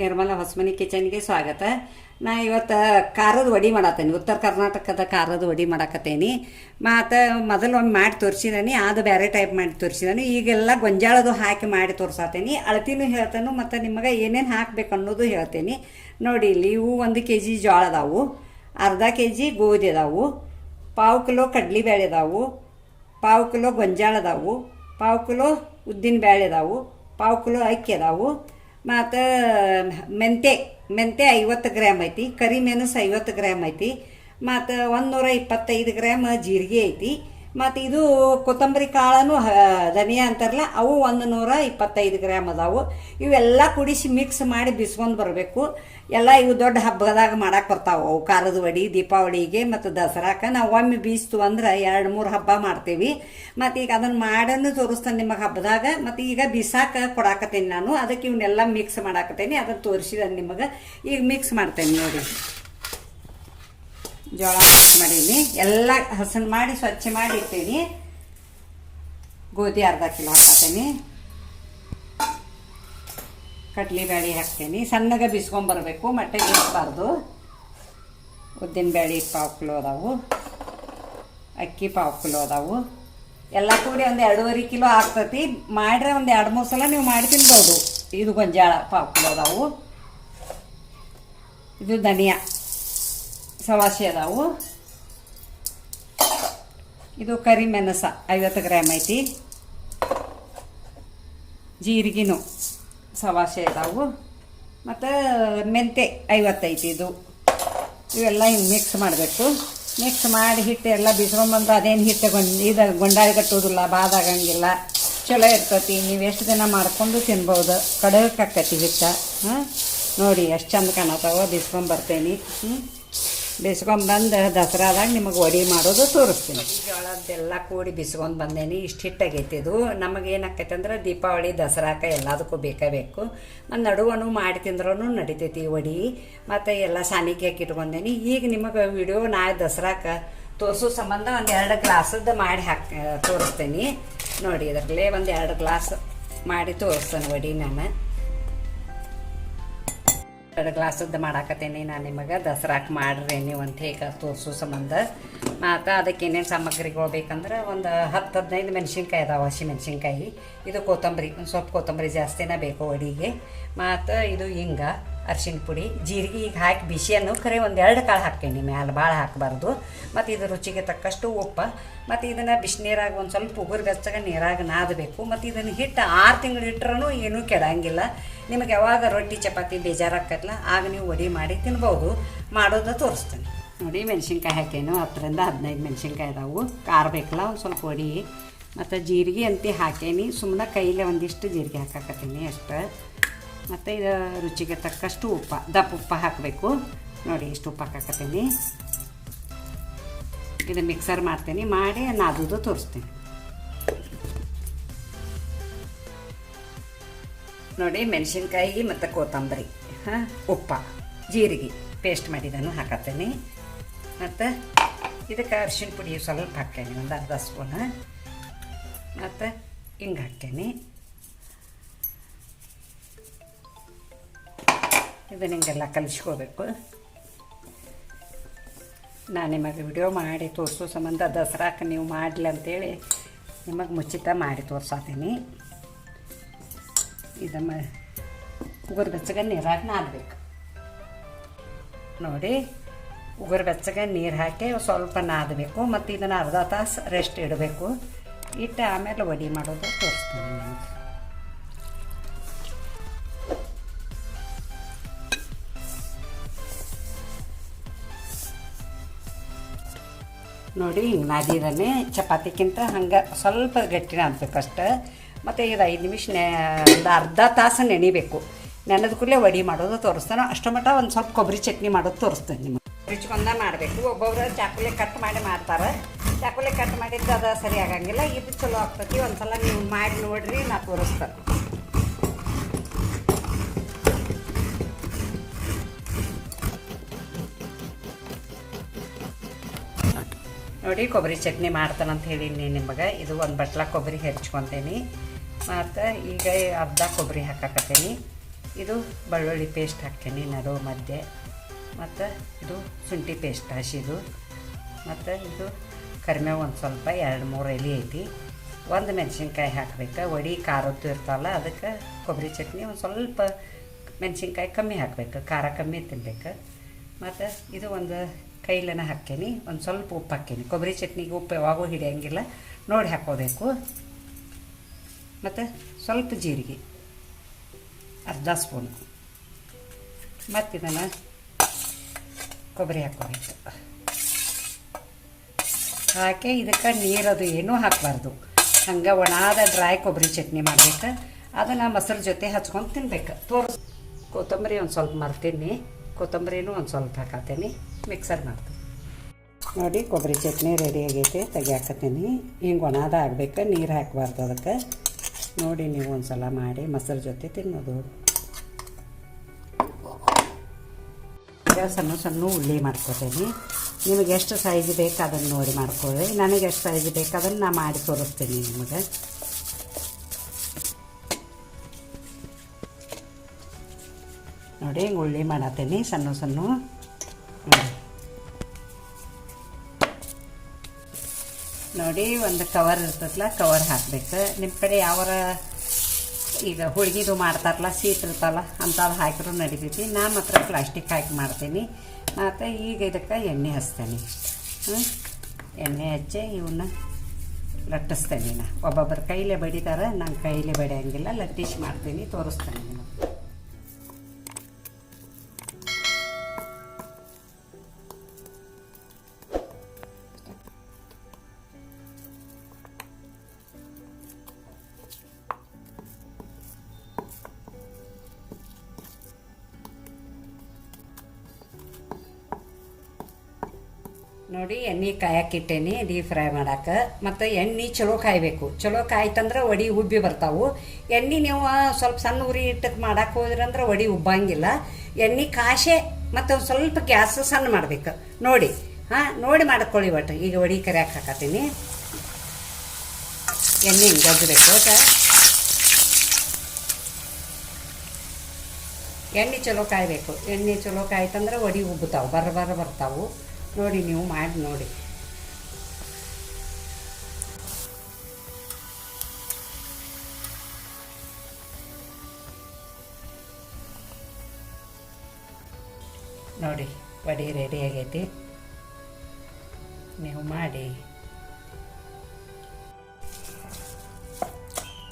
ನಿರ್ಮಲಾ ಹೊಸಮನಿ ಕಿಚನ್ಗೆ ಸ್ವಾಗತ. ನಾ ಇವತ್ತು ಖಾರದ ವಡಿ ಮಾಡತ್ತೇನೆ. ಉತ್ತರ ಕರ್ನಾಟಕದ ಖಾರದ ವಡಿ ಮಾಡಕತ್ತೇನೆ. ಮತ್ತು ಮೊದಲೊಮ್ಮೆ ಮಾಡಿ ತೋರಿಸಿದೀನಿ, ಅದು ಬೇರೆ ಟೈಪ್ ಮಾಡಿ ತೋರಿಸಿದೀನಿ. ಈಗೆಲ್ಲ ಗೊಂಜಾಳದು ಹಾಕಿ ಮಾಡಿ ತೋರಿಸತ್ತೇನೆ. ಅಳತಿನೂ ಹೇಳ್ತೇನೆ ಮತ್ತು ನಿಮಗೆ ಏನೇನು ಹಾಕಬೇಕು ಅನ್ನೋದು ಹೇಳ್ತೇನೆ. ನೋಡಿ, ಇಲ್ಲಿ ಇವು 1 kg ಜೋಳ ಅದಾವು, ಅರ್ಧ kg ಗೋಧಿ ಅದಾವು, 1/4 ಕಿಲೋ ಕಡ್ಲಿಬೇಳೆ ಅದಾವು, 1/4 ಕಿಲೋ ಗೊಂಜಾಳ ಅದಾವು, 1/4 ಕಿಲೋ ಉದ್ದಿನ ಬೇಳೆ ಅದಾವು, 1/4 ಕಿಲೋ ಅಕ್ಕಿ ಅದಾವು, ಮತ್ತು ಮೆಂತೆ 50 ಗ್ರಾಮ್ ಐತಿ, ಕರಿಮೆಣಸು 50 ಗ್ರಾಮ್ ಐತಿ, ಮತ್ತು 125 ಗ್ರಾಮ್ ಜೀರಿಗೆ ಐತಿ, ಮತ್ತು ಇದು ಕೊತ್ತಂಬರಿ ಕಾಳನು ಧನಿಯಾ ಅಂತಾರಲ್ಲ ಅವು 125 ಗ್ರಾಮ್ ಅದಾವು. ಇವೆಲ್ಲ ಕುಡಿಸಿ ಮಿಕ್ಸ್ ಮಾಡಿ ಬಿಸ್ಕೊಂಡು ಬರಬೇಕು. ಎಲ್ಲ ಇವು ದೊಡ್ಡ ಹಬ್ಬದಾಗ ಮಾಡಕ್ಕೆ ಬರ್ತಾವೆ. ಅವು ಖಾರದ ವಡಿ ದೀಪಾವಳಿಗೆ ಮತ್ತು ದಸರಾಕ್ಕೆ ನಾವು ಒಮ್ಮೆ ಬೀಸ್ತು ಅಂದ್ರೆ 2-3 ಹಬ್ಬ ಮಾಡ್ತೀವಿ. ಮತ್ತು ಈಗ ಅದನ್ನು ಮಾಡನ್ನು ತೋರಿಸ್ತೇನೆ ನಿಮಗೆ ಹಬ್ಬದಾಗ. ಮತ್ತು ಈಗ ಬಿಸಾಕ ಕೊಡಾಕತ್ತೇನೆ ನಾನು, ಅದಕ್ಕೆ ಇವನ್ನೆಲ್ಲ ಮಿಕ್ಸ್ ಮಾಡಾಕತ್ತೇನೆ. ಅದನ್ನು ತೋರಿಸಿದ ನಿಮಗೆ ಈಗ ಮಿಕ್ಸ್ ಮಾಡ್ತೇನೆ. ನೋಡಿ, ಜೋಳ ಮಿಕ್ಸ್ ಮಾಡೀನಿ, ಎಲ್ಲ ಹಸನ್ ಮಾಡಿ ಸ್ವಚ್ಛ ಮಾಡಿ ಇರ್ತೀನಿ. ಗೋಧಿ ಅರ್ಧ ಕಿಲೋ ಹಾಕತ್ತೇನೆ, ಕಡ್ಲಿಬೇಳೆ ಹಾಕ್ತೇನೆ, ಸಣ್ಣಗೆ ಬಿಸ್ಕೊಂಬರ್ಬೇಕು, ಮಟ್ಟೆಗೆ ಇರಬಾರ್ದು. ಉದ್ದಿನ ಬೇಳೆ 1/4 ಕಿಲೋ ಅದಾವು, ಅಕ್ಕಿ 1/4 ಕಿಲೋ ಅದಾವು. ಎಲ್ಲ ಕೂಡಿ ಒಂದು 2.5 ಕಿಲೋ ಆಗ್ತತಿ. ಮಾಡ್ರೆ ಒಂದು 2-3 ಸಲ ನೀವು ಮಾಡಿ ತಿನ್ಬೋದು. ಇದು ಗೊಂಜಾಳ 1/4 ಕಿಲೋ ಅದಾವು. ಇದು ಧನಿಯಾ ಸವಾಸಿ ಅದಾವು. ಇದು ಕರಿಮೆಣಸ 50 ಗ್ರಾಮ್ ಐತಿ, ಜೀರಿಗೆನೂ ಸವಾಸಿ ಅದಾವು, ಮತ್ತು ಮೆಂತೆ 50 ಐತಿ. ಇವೆಲ್ಲ ಹಿಂಗೆ ಮಿಕ್ಸ್ ಮಾಡಬೇಕು. ಮಿಕ್ಸ್ ಮಾಡಿ ಹಿಟ್ಟು ಎಲ್ಲ ಬಿಸ್ಕೊಂಬಂದ್ರೆ ಅದೇನು ಹಿಟ್ಟು ಗೊಂಡಾಳಿ ಕಟ್ಟೋದಿಲ್ಲ, ಬಾದಾಗಂಗಿಲ್ಲ, ಚಲೋ ಇರ್ತೈತಿ. ನೀವು ಎಷ್ಟು ದಿನ ಮಾಡ್ಕೊಂಡು ತಿನ್ಬೋದು. ಕಡಗಕ್ಕೆ ಆಕೈತಿ ಹಿಟ್ಟು. ನೋಡಿ ಎಷ್ಟು ಚಂದ ಕಾಣತ್ತಾವ. ಬಿಸ್ಕೊಂಬರ್ತೇನೆ. ಬಿಸ್ಕೊಂಬಂದು ದಸರಾದಾಗ ನಿಮಗೆ ವಡಿ ಮಾಡೋದು ತೋರಿಸ್ತೀನಿ. ಜೋಳದ್ದೆಲ್ಲ ಕೂಡಿ ಬಿಸ್ಕೊಂಡು ಬಂದೇನಿ. ಇಷ್ಟು ಹಿಟ್ಟಾಗೈತಿದು. ನಮಗೆ ಏನಾಕೈತೆ ಅಂದ್ರೆ ದೀಪಾವಳಿ ದಸರಾಕ್ಕೆ ಎಲ್ಲದಕ್ಕೂ ಬೇಕೇ ಬೇಕು. ಮತ್ತು ನಡುವನು ಮಾಡಿ ತಿಂದ್ರೂ ನಡಿತೈತಿ ವಡಿ. ಮತ್ತು ಎಲ್ಲ ಸಾನಿಗೆ ಹಾಕಿ ಇಟ್ಕೊಂಡೇನಿ. ಈಗ ನಿಮಗೆ ವಿಡಿಯೋ ನಾಳೆ ದಸರಾಕ್ಕೆ ತೋರಿಸೋ ಸಂಬಂಧ ಒಂದು 2 ಗ್ಲಾಸದ್ದು ಮಾಡಿ ತೋರಿಸ್ತೇನೆ. ನೋಡಿ, ಇದರಲ್ಲೇ ಒಂದು 2 ಗ್ಲಾಸ್ ಮಾಡಿ ತೋರಿಸ್ತೇನೆ ವಡಿ. ನಾನು 2 ಗ್ಲಾಸದ್ದು ಮಾಡಾಕತ್ತೇನೆ ನಾನು ನಿಮಗೆ. ದಸರಾಕ್ಕೆ ಮಾಡ್ರಿ ನೀವು ಅಂತ ಹೇಗೆ ತೋರಿಸೋ ಸಂಬಂಧ. ಮತ್ತು ಅದಕ್ಕೆ ಏನೇನು ಸಾಮಗ್ರಿಗಳು ಬೇಕಂದ್ರೆ ಒಂದು 10-15 ಮೆಣಸಿನ್ಕಾಯಿ ಅದಾವೆ, ಹಸಿ ಮೆಣಸಿನ್ಕಾಯಿ. ಇದು ಕೊತ್ತಂಬರಿ, ಒಂದು ಸ್ವಲ್ಪ ಕೊತ್ತಂಬರಿ ಜಾಸ್ತಿನೇ ಬೇಕು ವಡಿಗೆ. ಮತ್ತು ಇದು ಹಿಂಗ, ಅರಿಶಿನ ಪುಡಿ, ಜೀರಿಗೆ ಈಗ ಹಾಕಿ ಬಿಸಿಯನ್ನು ಕರೆ ಒಂದು 2 ಕಾಳು ಹಾಕ್ತೀನಿ, ಮ್ಯಾಲೆ ಭಾಳ ಹಾಕಬಾರ್ದು. ಮತ್ತು ಇದು ರುಚಿಗೆ ತಕ್ಕಷ್ಟು ಉಪ್ಪು. ಮತ್ತು ಇದನ್ನು ಬಿಸಿನೀರಾಗ ಒಂದು ಸ್ವಲ್ಪ ಉಗುರು ಬೆಚ್ಚಗ ನೀರಾಗ ನಾದಬೇಕು. ಮತ್ತು ಇದನ್ನು ಹಿಟ್ಟು 6 ತಿಂಗಳು ಇಟ್ಟರೂ ಏನೂ ಕೆಡಂಗಿಲ್ಲ. ನಿಮಗೆ ಯಾವಾಗ ರೊಟ್ಟಿ ಚಪಾತಿ ಬೇಜಾರಾಕತ್ತಲ್ಲ ಆಗ ನೀವು ವಡಿ ಮಾಡಿ ತಿನ್ಬೋದು. ಮಾಡೋದು ತೋರಿಸ್ತೀನಿ. ನೋಡಿ, ಮೆಣಸಿನ್ಕಾಯಿ ಹಾಕೇನು 10-15 ಮೆಣಸಿನ್ಕಾಯಿ ಅದಾವು. ಖಾರ ಬೇಕಲ್ಲ ಒಂದು ಸ್ವಲ್ಪ ವಡಿ. ಮತ್ತು ಜೀರಿಗೆ ಅಂತಿ ಹಾಕೇನಿ. ಸುಮ್ಮನೆ ಕೈಲೇ ಒಂದಿಷ್ಟು ಜೀರಿಗೆ ಹಾಕಾಕತ್ತೀನಿ ಅಷ್ಟು. ಮತ್ತು ಇದು ರುಚಿಗೆ ತಕ್ಕಷ್ಟು ಉಪ್ಪು, ದಪ್ಪ ಉಪ್ಪು ಹಾಕಬೇಕು. ನೋಡಿ, ಇಷ್ಟು ಉಪ್ಪು ಹಾಕಾಕತ್ತೀನಿ. ಇದು ಮಿಕ್ಸರ್ ಮಾಡ್ತೀನಿ, ಮಾಡಿ ನಾದೋದು ತೋರಿಸ್ತೀನಿ. ನೋಡಿ, ಮೆಣಸಿನ್ಕಾಯಿ ಮತ್ತು ಕೊತ್ತಂಬರಿ, ಉಪ್ಪು, ಜೀರಿಗೆ ಪೇಸ್ಟ್ ಮಾಡಿದನು ಹಾಕತ್ತೀನಿ. ಮತ್ತು ಇದಕ್ಕೆ ಅರಿಶಿನ ಪುಡಿ ಸ್ವಲ್ಪ ಹಾಕ್ತೇನೆ, ಒಂದು ಅರ್ಧ ಸ್ಪೂನ್. ಮತ್ತು ಹಿಂಗೆ ಹಾಕ್ತೇನೆ. ಇದನ್ನು ಹಿಂಗೆಲ್ಲ ಕಲಿಸ್ಕೋಬೇಕು. ನಾನು ನಿಮಗೆ ವಿಡಿಯೋ ಮಾಡಿ ತೋರಿಸೋ ಸಂಬಂಧ ದಸರಾಕ್ಕೆ ನೀವು ಮಾಡಲಿ ಅಂತೇಳಿ ನಿಮಗೆ ಮುಚ್ಚಿತ ಮಾಡಿ ತೋರ್ಸಾತೀನಿ. ಇದನ್ನು ಉಗುರು ಬೆಚ್ಚಗೆ ನೀರಾಗಿ ನಾದಬೇಕು. ನೋಡಿ, ಉಗುರು ಬೆಚ್ಚಗೆ ನೀರು ಹಾಕಿ ಸ್ವಲ್ಪ ನಾದಬೇಕು. ಮತ್ತು ಇದನ್ನು ಅರ್ಧ ತಾಸು ರೆಸ್ಟ್ ಇಡಬೇಕು. ಇಟ್ಟು ಆಮೇಲೆ ವಡಿ ಮಾಡೋದು ತೋರಿಸ್ತೀನಿ ನಿಮಗೆ. ನೋಡಿ, ಹಿಂಗೆ ನಾದಿದ್ದಾನೆ. ಚಪಾತಿಗಿಂತ ಹಂಗೆ ಸ್ವಲ್ಪ ಗಟ್ಟಿನ ಆಗಬೇಕಷ್ಟೆ. ಮತ್ತು ಇದು 5 ನಿಮಿಷ ಒಂದು ಅರ್ಧ ತಾಸು ನೆನಿಬೇಕು. ನೆನೆದ ಕೂಡಲೇ ವಡಿ ಮಾಡೋದು ತೋರಿಸ್ತಾನೆ. ಅಷ್ಟು ಮಟ್ಟ ಒಂದು ಸ್ವಲ್ಪ ಕೊಬ್ಬರಿ ಚಟ್ನಿ ಮಾಡೋದು ತೋರಿಸ್ತೇನೆ ನಿಮಗೆ. ರುಚಿಗೊಂದ ಮಾಡಬೇಕು. ಒಬ್ಬೊಬ್ಬರು ಚಾಕುಲೆ ಕಟ್ ಮಾಡಿ ಮಾಡ್ತಾರೆ. ಚಾಕುಲೆ ಕಟ್ ಮಾಡಿದ್ದು ಅದು ಸರಿ ಆಗಂಗಿಲ್ಲ. ಇದು ಚಲೋ ಆಗ್ತೈತಿ. ಒಂದು ಸಲ ನೀವು ಮಾಡಿ ನೋಡಿರಿ, ನಾ ತೋರಿಸ್ತಾರೆ. ನೋಡಿ, ಕೊಬ್ಬರಿ ಚಟ್ನಿ ಮಾಡ್ತಾನಂತ ಹೇಳೀನಿ ನಿಮಗೆ. ಇದು ಒಂದು ಬಟ್ಲ ಕೊಬ್ಬರಿ ಹೆಚ್ಕೊತೀನಿ. ಮತ್ತು ಈಗ ಅರ್ಧ ಕೊಬ್ಬರಿ ಹಾಕಾಕತ್ತೀನಿ. ಇದು ಬೆಳ್ಳುಳ್ಳಿ ಪೇಸ್ಟ್ ಹಾಕ್ತೀನಿ ನಡು ಮಧ್ಯೆ, ಮತ್ತು ಇದು ಶುಂಠಿ ಪೇಸ್ಟ್ ಹಸಿದು, ಮತ್ತು ಇದು ಕರಿಬೇವು ಒಂದು ಸ್ವಲ್ಪ 2-3 ಎಲೆ ಐತಿ, ಒಂದು ಮೆಣಸಿನ್ಕಾಯಿ ಹಾಕ್ಬೇಕು. ವಡೆ ಖಾರದ್ದು ಇರ್ತಾವಲ್ಲ ಅದಕ್ಕೆ ಕೊಬ್ಬರಿ ಚಟ್ನಿ ಒಂದು ಸ್ವಲ್ಪ ಮೆಣಸಿನ್ಕಾಯಿ ಕಮ್ಮಿ ಹಾಕಬೇಕು, ಖಾರ ಕಮ್ಮಿ ತಿನ್ಬೇಕು. ಮತ್ತು ಇದು ಒಂದು ಕೈಲನ ಹಾಕ್ಕೀನಿ, ಒಂದು ಸ್ವಲ್ಪ ಉಪ್ಪು ಹಾಕ್ಕೀನಿ. ಕೊಬ್ಬರಿ ಚಟ್ನಿಗೆ ಉಪ್ಪು ಯಾವಾಗೂ ಹಿಡಿಯೋಂಗಿಲ್ಲ, ನೋಡಿ ಹಾಕ್ಕೋಬೇಕು. ಮತ್ತು ಸ್ವಲ್ಪ ಜೀರಿಗೆ ಅರ್ಧ ಸ್ಪೂನು, ಮತ್ತು ಇದನ್ನು ಕೊಬ್ಬರಿ ಹಾಕ್ಕೋಬೇಕು. ಹಾಕಿ ಇದಕ್ಕೆ ನೀರದು ಏನೂ ಹಾಕಬಾರ್ದು, ಹಂಗೆ ಒಣಾದ ಡ್ರೈ ಕೊಬ್ಬರಿ ಚಟ್ನಿ ಮಾಡ್ಬೇಕು. ಅದನ್ನು ಮೊಸರು ಜೊತೆ ಹಚ್ಕೊಂಡು ತಿನ್ಬೇಕು. ಕೊತ್ತಂಬರಿ ಒಂದು ಸ್ವಲ್ಪ ಮರ್ತೀನಿ, ಕೊತ್ತಂಬರಿನೂ ಒಂದು ಸ್ವಲ್ಪ ಹಾಕತ್ತೀನಿ, ಮಿಕ್ಸರ್ ಮಾಡ್ತೀನಿ. ನೋಡಿ ಕೊಬ್ಬರಿ ಚಟ್ನಿ ರೆಡಿ ಆಗೈತೆ, ತೆಗಿಯಾಕತ್ತೀನಿ. ಹಿಂಗೆ ಒಣಾದ ಆಗಬೇಕು, ನೀರು ಹಾಕಬಾರ್ದು ಅದಕ್ಕೆ. ನೋಡಿ ನೀವು ಒಂದು ಸಲ ಮಾಡಿ ಮೊಸರು ಜೊತೆ ತಿನ್ನೋದು. ಈಗ ಸಣ್ಣ ಸಣ್ಣ ಉಳ್ಳಿ ಮಾಡ್ಕೊತೀನಿ. ನಿಮಗೆ ಎಷ್ಟು ಸೈಜ್ ಬೇಕು ಅದನ್ನು ನೋಡಿ ಮಾಡ್ಕೊಳ್ಳಿ. ನನಗೆ ಎಷ್ಟು ಸೈಜ್ ಬೇಕು ಅದನ್ನು ನಾನು ಮಾಡಿ ತೋರಿಸ್ತೀನಿ ನಿಮಗೆ. ನೋಡಿ ಹಿಂಗೆ ಉಳ್ಳಿ ಮಾಡತ್ತೀನಿ ಸಣ್ಣ ಸಣ್ಣ. ನೋಡಿ ಒಂದು ಕವರ್ ಇರ್ತದಲ್ಲ, ಕವರ್ ಹಾಕ್ಬೇಕು. ನಿಮ್ಮ ಕಡೆ ಯಾವಾರ ಈಗ ಹೋಳಿಗೆದು ಮಾಡ್ತಾರಲ್ಲ, ಸೀಟ್ ಇರ್ತಲ್ಲ ಅಂಥದ್ದು ಹಾಕಿದ್ರು ನಡಿತೈತಿ. ನಾನು ಮಾತ್ರ ಪ್ಲಾಸ್ಟಿಕ್ ಹಾಕಿ ಮಾಡ್ತೀನಿ. ಮತ್ತು ಈಗ ಇದಕ್ಕೆ ಎಣ್ಣೆ ಹಚ್ತೇನೆ. ಎಣ್ಣೆ ಹಚ್ಚಿ ಇವನ್ನ ಲಟ್ಟಿಸ್ತೇನೆ. ಒಬ್ಬೊಬ್ಬರು ಕೈಲೇ ಬಡಿತಾರೆ, ನಾನು ಕೈಲೇ ಬಡಿಯೋಂಗಿಲ್ಲ, ಲಟ್ಟಿಸಿ ಮಾಡ್ತೀನಿ, ತೋರಿಸ್ತೇನೆ ನೀವು. ನೋಡಿ ಎಣ್ಣೆ ಕಾಯಕ್ಕಿಟ್ಟೇನಿ ಡೀಪ್ ಫ್ರೈ ಮಾಡಕ್ಕೆ. ಮತ್ತು ಎಣ್ಣೆ ಚಲೋ ಕಾಯಬೇಕು, ಚಲೋ ಕಾಯ್ತಂದ್ರೆ ವಡೆ ಉಬ್ಬಿ ಬರ್ತಾವೆ. ಎಣ್ಣೆ ನೀವು ಸ್ವಲ್ಪ ಸಣ್ಣ ಉರಿ ಇಟ್ಟಕ್ಕೆ ಮಾಡಕ್ಕೆ ಹೋದ್ರಂದ್ರೆ ವಡೆ ಉಬ್ಬಂಗಿಲ್ಲ. ಎಣ್ಣೆ ಕಾಸೆ ಮತ್ತು ಒಂದು ಸ್ವಲ್ಪ ಗ್ಯಾಸ್ ಸಣ್ಣ ಮಾಡಬೇಕು. ನೋಡಿ ನೋಡಿ ಮಾಡ್ಕೊಳ್ಳಿ ಒಟ್ಟು. ಈಗ ವಡೆ ಕರಿಯಕ್ಕೆ ಹಾಕತ್ತೀನಿ. ಎಣ್ಣೆ ಹಿಂಗೆ ಗಜ್ಜಬೇಕು. ಎಣ್ಣೆ ಚಲೋ ಕಾಯಬೇಕು. ಎಣ್ಣೆ ಚಲೋ ಕಾಯ್ತಂದ್ರೆ ವಡೆ ಉಬ್ಬುತ್ತಾವೆ, ಬರ್ತಾವೆ. ನೋಡಿ ನೀವು ಮಾಡಿ ನೋಡಿ. ನೋಡಿ ವಡೆ ರೆಡಿ ಆಗೈತಿ, ನೀವು ಮಾಡಿ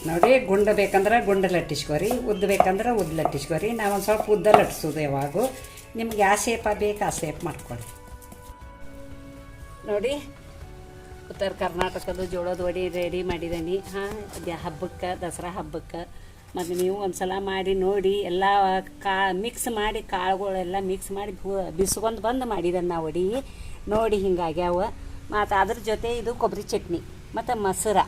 ನೋಡಿ. ಗುಂಡ ಬೇಕಂದ್ರೆ ಗುಂಡ ಲಟ್ಟಿಸ್ಕೋರಿ, ಉದ್ದ ಬೇಕಂದ್ರೆ ಉದ್ದ ಲಟ್ಟಿಸ್ಕೋರಿ. ನಾವೊಂದು ಸ್ವಲ್ಪ ಉದ್ದ ಲಟ್ಟಿಸೋದು ಯಾವಾಗೂ. ನಿಮ್ಗೆ ಯಾವ ಶೇಪ ಬೇಕು ಆ ಶೇಪ್ ಮಾಡ್ಕೊಳ್ಳಿ. ನೋಡಿ ಉತ್ತರ ಕರ್ನಾಟಕದ ಜೋಳದ ವಡೆ ರೆಡಿ ಮಾಡಿದ್ದೀನಿ. ಹಬ್ಬಕ್ಕೆ, ದಸರಾ ಹಬ್ಬಕ್ಕೆ. ಮತ್ತು ನೀವು ಒಂದು ಸಲ ಮಾಡಿ ನೋಡಿ. ಎಲ್ಲ ಮಿಕ್ಸ್ ಮಾಡಿ, ಕಾಳುಗಳೆಲ್ಲ ಮಿಕ್ಸ್ ಮಾಡಿ ಬಿಸ್ಕೊಂಡು ಬಂದು ಮಾಡಿದ್ದಾನೆ ನಾ ವಡೆ. ನೋಡಿ ಹಿಂಗಾಗ್ಯಾವ. ಮತ್ತು ಅದ್ರ ಜೊತೆ ಇದು ಕೊಬ್ಬರಿ ಚಟ್ನಿ ಮತ್ತು ಮೊಸರ.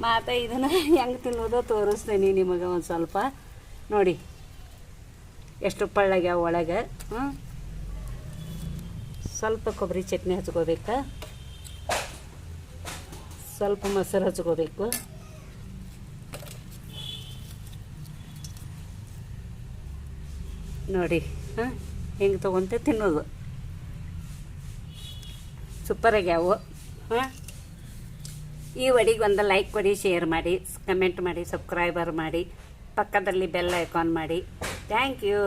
ಮತ್ತು ಇದನ್ನು ಹೆಂಗೆ ತಿನ್ನೋದು ತೋರಿಸ್ತೀನಿ ನಿಮಗೆ ಒಂದು ಸ್ವಲ್ಪ. ನೋಡಿ ಎಷ್ಟು ಪಳ್ಳಗ್ಯಾವ ಒಳಗೆ. ಸ್ವಲ್ಪ ಕೊಬ್ಬರಿ ಚಟ್ನಿ ಹಚ್ಕೋಬೇಕು, ಸ್ವಲ್ಪ ಮೊಸರು ಹಚ್ಕೋಬೇಕು. ನೋಡಿ ಹಿಂಗೆ ತೊಗೊಂತ ತಿನ್ನೋದು. ಸೂಪರ್ ಆಗ್ಯಾವು. ಈ ವಡೆಗೆ ಒಂದು ಲೈಕ್ ಕೊಡಿ, ಶೇರ್ ಮಾಡಿ, ಕಮೆಂಟ್ ಮಾಡಿ, ಸಬ್ಸ್ಕ್ರೈಬರ್ ಮಾಡಿ, ಪಕ್ಕದಲ್ಲಿ ಬೆಲ್ ಐಕಾನ್ ಮಾಡಿ. Thank you.